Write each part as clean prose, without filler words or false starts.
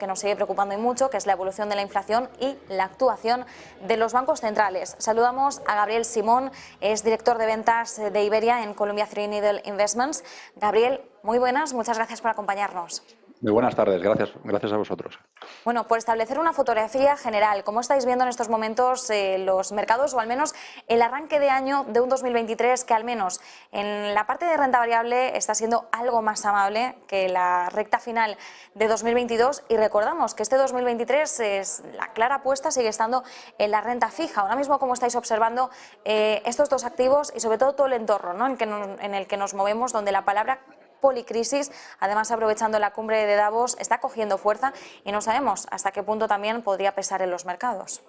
que nos sigue preocupando y mucho, que es la evolución de la inflación y la actuación de los bancos centrales. Saludamos a Gabriel Simón, es director de ventas de Iberia en Columbia Threadneedle Investments. Gabriel, muy buenas, muchas gracias por acompañarnos. Muy buenas tardes, gracias a vosotros. Bueno, por establecer una fotografía general, ¿cómo estáis viendo en estos momentos los mercados o al menos el arranque de año de un 2023 que al menos en la parte de renta variable está siendo algo más amable que la recta final de 2022? Y recordamos que este 2023 la clara apuesta sigue estando en la renta fija. Ahora mismo, ¿cómo estáis observando estos dos activos y sobre todo el entorno, ¿no?, en el que nos movemos, donde la palabra policrisis, además aprovechando la cumbre de Davos, está cogiendo fuerza y no sabemos hasta qué punto también podría pesar en los mercados?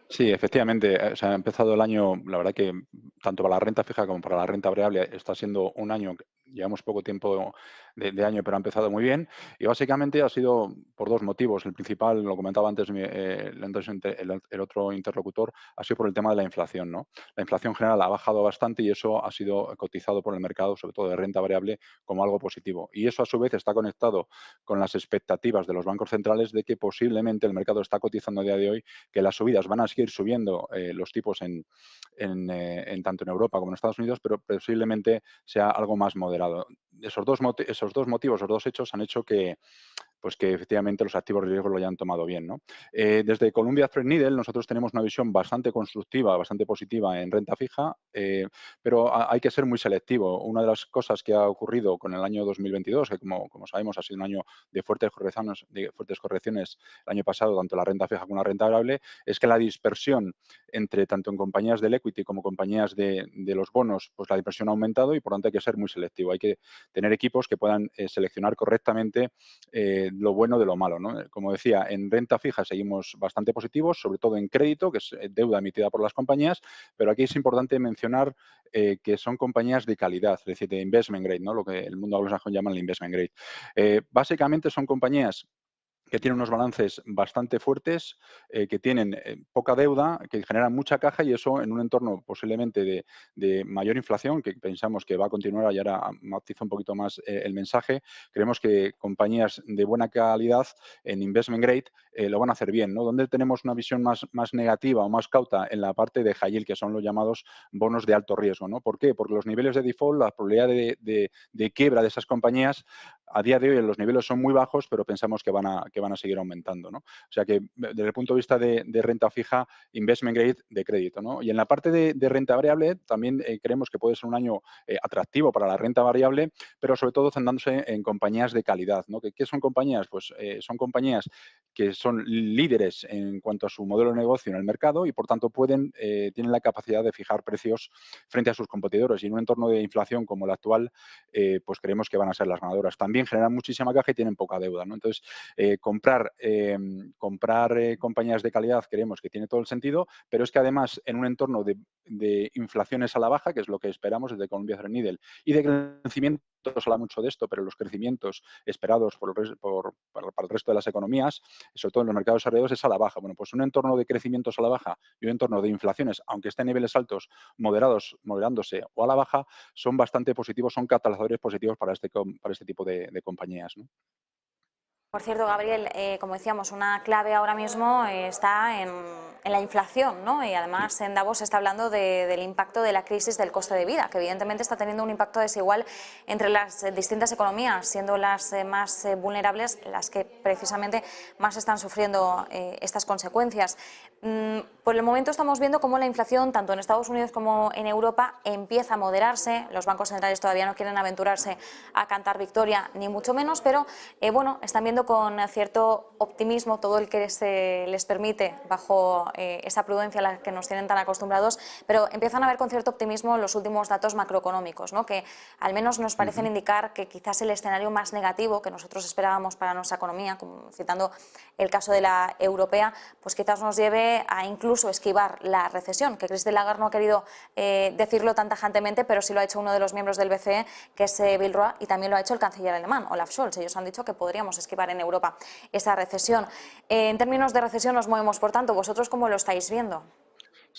Sí, efectivamente, ha empezado el año, la verdad que tanto para la renta fija como para la renta variable está siendo un año, llevamos poco tiempo de año, pero ha empezado muy bien y básicamente ha sido por dos motivos. El principal, lo comentaba antes el otro interlocutor, ha sido por el tema de la inflación, ¿no? La inflación general ha bajado bastante y eso ha sido cotizado por el mercado, sobre todo de renta variable, como algo positivo. Y eso a su vez está conectado con las expectativas de los bancos centrales de que posiblemente el mercado está cotizando a día de hoy que las subidas van a seguir subiendo los tipos tanto en Europa como en Estados Unidos, pero posiblemente sea algo más moderado. Esos dos motivos, esos dos hechos han hecho que efectivamente los activos de riesgo lo hayan tomado bien, ¿no? Desde Columbia Threadneedle nosotros tenemos una visión bastante constructiva, bastante positiva en renta fija, pero hay que ser muy selectivo. Una de las cosas que ha ocurrido con el año 2022, que como sabemos ha sido un año de fuertes correcciones el año pasado, tanto la renta fija como la renta variable, es que la dispersión entre tanto en compañías del equity como compañías de los bonos, pues la dispersión ha aumentado y por tanto hay que ser muy selectivo. Hay que tener equipos que puedan seleccionar correctamente lo bueno de lo malo, ¿no? Como decía, en renta fija seguimos bastante positivos, sobre todo en crédito, que es deuda emitida por las compañías, pero aquí es importante mencionar que son compañías de calidad, es decir, de investment grade, ¿no?, lo que el mundo anglosajón llama el investment grade. Básicamente son compañías que tienen unos balances bastante fuertes, que tienen poca deuda, que generan mucha caja y eso en un entorno posiblemente de mayor inflación, que pensamos que va a continuar, y ahora matizo un poquito más el mensaje. Creemos que compañías de buena calidad en investment grade lo van a hacer bien, ¿no? Donde tenemos una visión más negativa o más cauta en la parte de high yield, que son los llamados bonos de alto riesgo, ¿no? ¿Por qué? Porque los niveles de default, la probabilidad de quiebra de esas compañías a día de hoy los niveles son muy bajos, pero pensamos que van a seguir aumentando, ¿no? O sea que desde el punto de vista de renta fija, investment grade de crédito, ¿no? Y en la parte de renta variable también creemos que puede ser un año atractivo para la renta variable, pero sobre todo centrándose en compañías de calidad, ¿no? ¿Qué son compañías? Pues son compañías que son líderes en cuanto a su modelo de negocio en el mercado y por tanto tienen la capacidad de fijar precios frente a sus competidores, y en un entorno de inflación como el actual, pues creemos que van a ser las ganadoras. También generan muchísima caja y tienen poca deuda, ¿no? Entonces, comprar compañías de calidad creemos que tiene todo el sentido, pero es que además en un entorno de inflaciones a la baja, que es lo que esperamos desde Columbia Threadneedle, y de crecimiento, se habla mucho de esto, pero los crecimientos esperados para el resto de las economías, sobre todo en los mercados desarrollados, es a la baja. Bueno, pues un entorno de crecimientos a la baja y un entorno de inflaciones, aunque esté en niveles altos, moderándose o a la baja, son bastante positivos, son catalizadores positivos para este tipo de compañías, ¿no? Por cierto, Gabriel, como decíamos, una clave ahora mismo está en la inflación, ¿no? Y además en Davos se está hablando del impacto de la crisis del coste de vida, que evidentemente está teniendo un impacto desigual entre las distintas economías, siendo las más vulnerables las que precisamente más están sufriendo estas consecuencias. Por el momento estamos viendo cómo la inflación, tanto en Estados Unidos como en Europa, empieza a moderarse. Los bancos centrales todavía no quieren aventurarse a cantar victoria, ni mucho menos, pero bueno, están viendo con cierto optimismo todo el que se les permite bajo esa prudencia a la que nos tienen tan acostumbrados, pero empiezan a ver con cierto optimismo los últimos datos macroeconómicos, ¿no?, que al menos nos parecen indicar que quizás el escenario más negativo que nosotros esperábamos para nuestra economía, como citando el caso de la europea, pues quizás nos lleve a incluso esquivar la recesión, que Christine Lagarde no ha querido decirlo tan tajantemente, pero sí lo ha hecho uno de los miembros del BCE, que es Bill Rohr, y también lo ha hecho el canciller alemán, Olaf Scholz. Ellos han dicho que podríamos esquivar en Europa esa recesión. En términos de recesión nos movemos, por tanto, ¿vosotros cómo lo estáis viendo?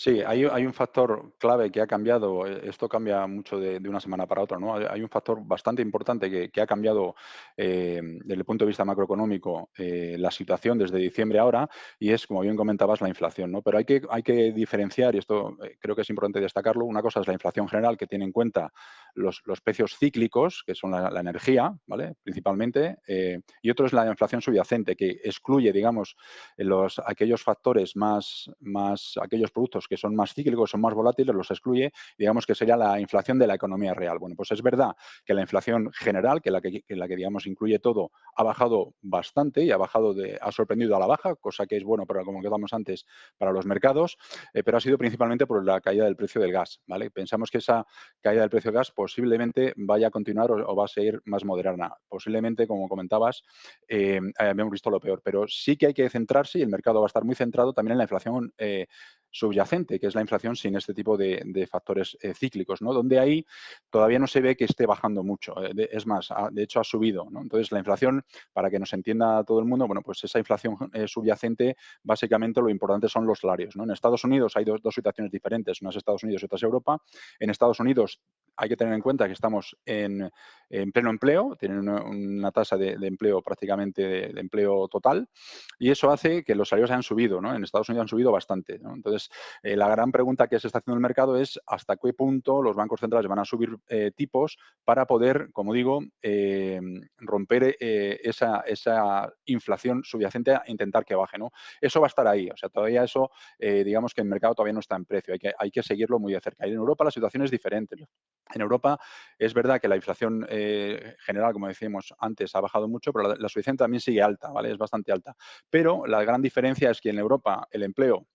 Sí, hay un factor clave que ha cambiado, esto cambia mucho de una semana para otra, ¿no? Hay un factor bastante importante que ha cambiado desde el punto de vista macroeconómico la situación desde diciembre a ahora y es, como bien comentabas, la inflación, ¿no? Pero hay que diferenciar, y esto creo que es importante destacarlo, una cosa es la inflación general que tiene en cuenta los precios cíclicos, que son la energía, ¿vale? Principalmente, y otro es la inflación subyacente, que excluye, digamos, aquellos factores aquellos productos que son más cíclicos, son más volátiles, los excluye, digamos que sería la inflación de la economía real. Bueno, pues es verdad que la inflación general, que digamos incluye todo, ha bajado bastante y ha sorprendido a la baja, cosa que es bueno para, como quedamos antes, para los mercados, pero ha sido principalmente por la caída del precio del gas, ¿vale? Pensamos que esa caída del precio del gas posiblemente vaya a continuar o va a seguir más moderada. Posiblemente, como comentabas, hemos visto lo peor, pero sí que hay que centrarse y el mercado va a estar muy centrado también en la inflación subyacente, que es la inflación sin este tipo de factores cíclicos, ¿no? Donde ahí todavía no se ve que esté bajando mucho. Es más, de hecho ha subido, ¿no? Entonces, la inflación, para que nos entienda todo el mundo, bueno, pues esa inflación subyacente, básicamente lo importante son los salarios, ¿no? En Estados Unidos hay dos situaciones diferentes, una es Estados Unidos y otra es Europa. En Estados Unidos hay que tener en cuenta que estamos en pleno empleo, tienen una tasa de empleo prácticamente de empleo total, y eso hace que los salarios hayan subido, ¿no? En Estados Unidos han subido bastante, ¿no? Entonces, la gran pregunta que se está haciendo el mercado es hasta qué punto los bancos centrales van a subir tipos para poder, como digo, romper esa inflación subyacente a intentar que baje, ¿no? Eso va a estar ahí, o sea, todavía eso, digamos que el mercado todavía no está en precio, hay que seguirlo muy de cerca. Y en Europa la situación es diferente. En Europa es verdad que la inflación general, como decíamos antes, ha bajado mucho, pero la subyacente también sigue alta, ¿vale? Es bastante alta. Pero la gran diferencia es que en Europa el empleo,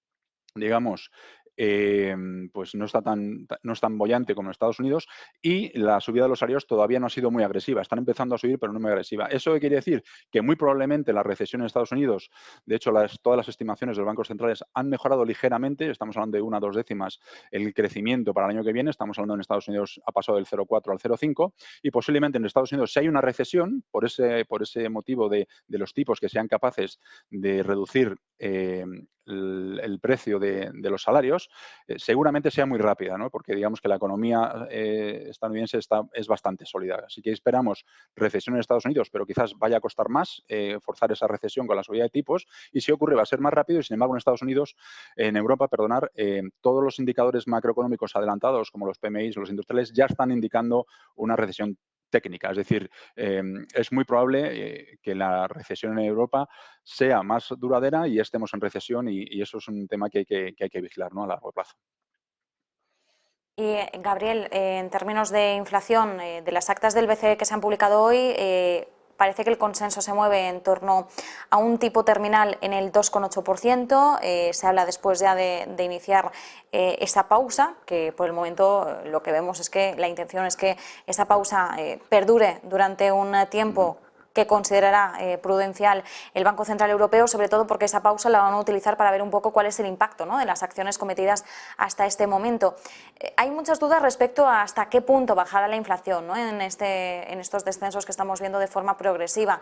digamos, eh, pues no es tan boyante como en Estados Unidos y la subida de los salarios todavía no ha sido muy agresiva. Están empezando a subir, pero no muy agresiva. ¿Eso qué quiere decir? Que muy probablemente la recesión en Estados Unidos, de hecho, todas las estimaciones de los bancos centrales han mejorado ligeramente, estamos hablando de 1 o 2 décimas el crecimiento para el año que viene, estamos hablando en Estados Unidos ha pasado del 0,4 al 0,5 y posiblemente en Estados Unidos si hay una recesión, por ese motivo de los tipos que sean capaces de reducir el precio de los salarios, seguramente sea muy rápida, ¿no? Porque digamos que la economía estadounidense es bastante sólida. Así que esperamos recesión en Estados Unidos, pero quizás vaya a costar más forzar esa recesión con la subida de tipos y si ocurre va a ser más rápido y sin embargo en Europa, perdonar, todos los indicadores macroeconómicos adelantados como los PMIs, los industriales, ya están indicando una recesión técnica. Es decir, es muy probable que la recesión en Europa sea más duradera y estemos en recesión y eso es un tema que hay que vigilar, ¿no? A largo plazo. Y Gabriel, en términos de inflación, de las actas del BCE que se han publicado hoy, parece que el consenso se mueve en torno a un tipo terminal en el 2,8%. Se habla después ya de iniciar esa pausa, que por el momento lo que vemos es que la intención es que esa pausa perdure durante un tiempo que considerará prudencial el Banco Central Europeo, sobre todo porque esa pausa la van a utilizar para ver un poco cuál es el impacto, ¿no?, de las acciones cometidas hasta este momento. Hay muchas dudas respecto a hasta qué punto bajará la inflación, ¿no?, en estos descensos que estamos viendo de forma progresiva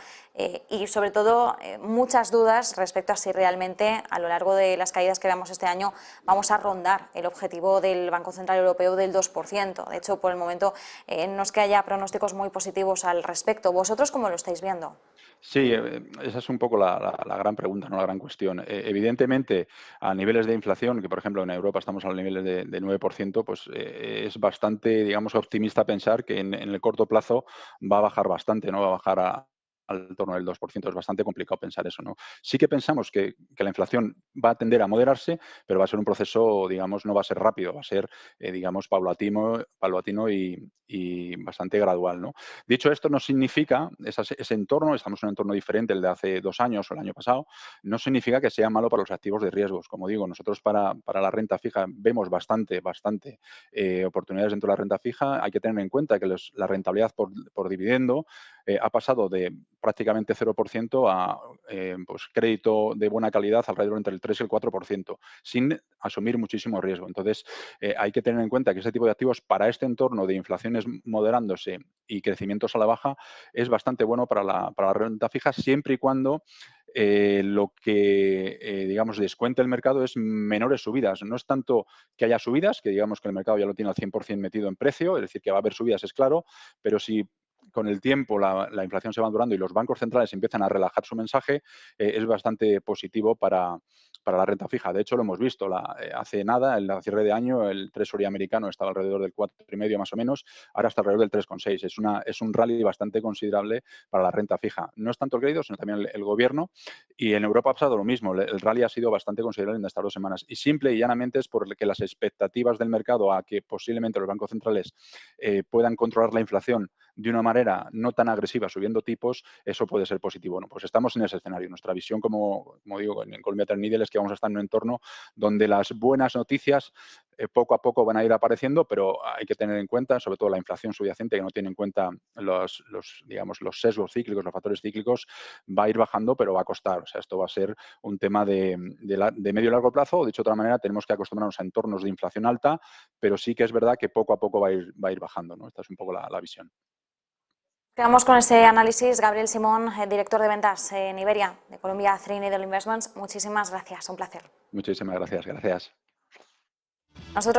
y sobre todo muchas dudas respecto a si realmente a lo largo de las caídas que veamos este año vamos a rondar el objetivo del Banco Central Europeo del 2%. De hecho, por el momento no es que haya pronósticos muy positivos al respecto. ¿Vosotros cómo lo estáis viendo? Sí, esa es un poco la gran pregunta, ¿no? La gran cuestión. Evidentemente, a niveles de inflación, que por ejemplo en Europa estamos a los niveles de 9%, pues es bastante, digamos, optimista pensar que en el corto plazo va a bajar bastante, ¿no? Va a bajar al torno del 2%. Es bastante complicado pensar eso, ¿no? Sí que pensamos que la inflación va a tender a moderarse, pero va a ser un proceso, digamos, no va a ser rápido, va a ser, digamos, paulatino y bastante gradual, ¿no? Dicho esto, no significa, ese entorno, estamos en un entorno diferente, el de hace 2 años o el año pasado, no significa que sea malo para los activos de riesgos. Como digo, nosotros para la renta fija vemos bastante oportunidades dentro de la renta fija. Hay que tener en cuenta que la rentabilidad por dividendo ha pasado de prácticamente 0% a pues crédito de buena calidad alrededor entre el 3 y el 4%, sin asumir muchísimo riesgo. Entonces, hay que tener en cuenta que ese tipo de activos para este entorno de inflaciones moderándose y crecimientos a la baja es bastante bueno para la renta fija, siempre y cuando lo que, digamos, descuente el mercado es menores subidas. No es tanto que haya subidas, que digamos que el mercado ya lo tiene al 100% metido en precio, es decir, que va a haber subidas, es claro, pero si con el tiempo la inflación se va durando y los bancos centrales empiezan a relajar su mensaje, es bastante positivo para la renta fija. De hecho, lo hemos visto hace nada, en la cierre de año, el Treasury americano estaba alrededor del 4,5 más o menos, ahora está alrededor del 3,6. Es un rally bastante considerable para la renta fija. No es tanto el crédito, sino también el gobierno. Y en Europa ha pasado lo mismo. El rally ha sido bastante considerable en estas 2 semanas. Y simple y llanamente es porque las expectativas del mercado a que posiblemente los bancos centrales puedan controlar la inflación de una manera no tan agresiva subiendo tipos, eso puede ser positivo. Bueno, pues estamos en ese escenario. Nuestra visión, como digo, en Colombia Needle es que vamos a estar en un entorno donde las buenas noticias poco a poco van a ir apareciendo, pero hay que tener en cuenta, sobre todo la inflación subyacente, que no tiene en cuenta digamos, los sesgos cíclicos, los factores cíclicos, va a ir bajando, pero va a costar. O sea, esto va a ser un tema de medio y largo plazo. Dicho de otra manera, tenemos que acostumbrarnos a entornos de inflación alta, pero sí que es verdad que poco a poco va a ir bajando, ¿no? Esta es un poco la visión. Quedamos con ese análisis. Gabriel Simón, director de ventas en Iberia, de Columbia Threadneedle Investments. Muchísimas gracias, un placer. Muchísimas gracias. Nosotros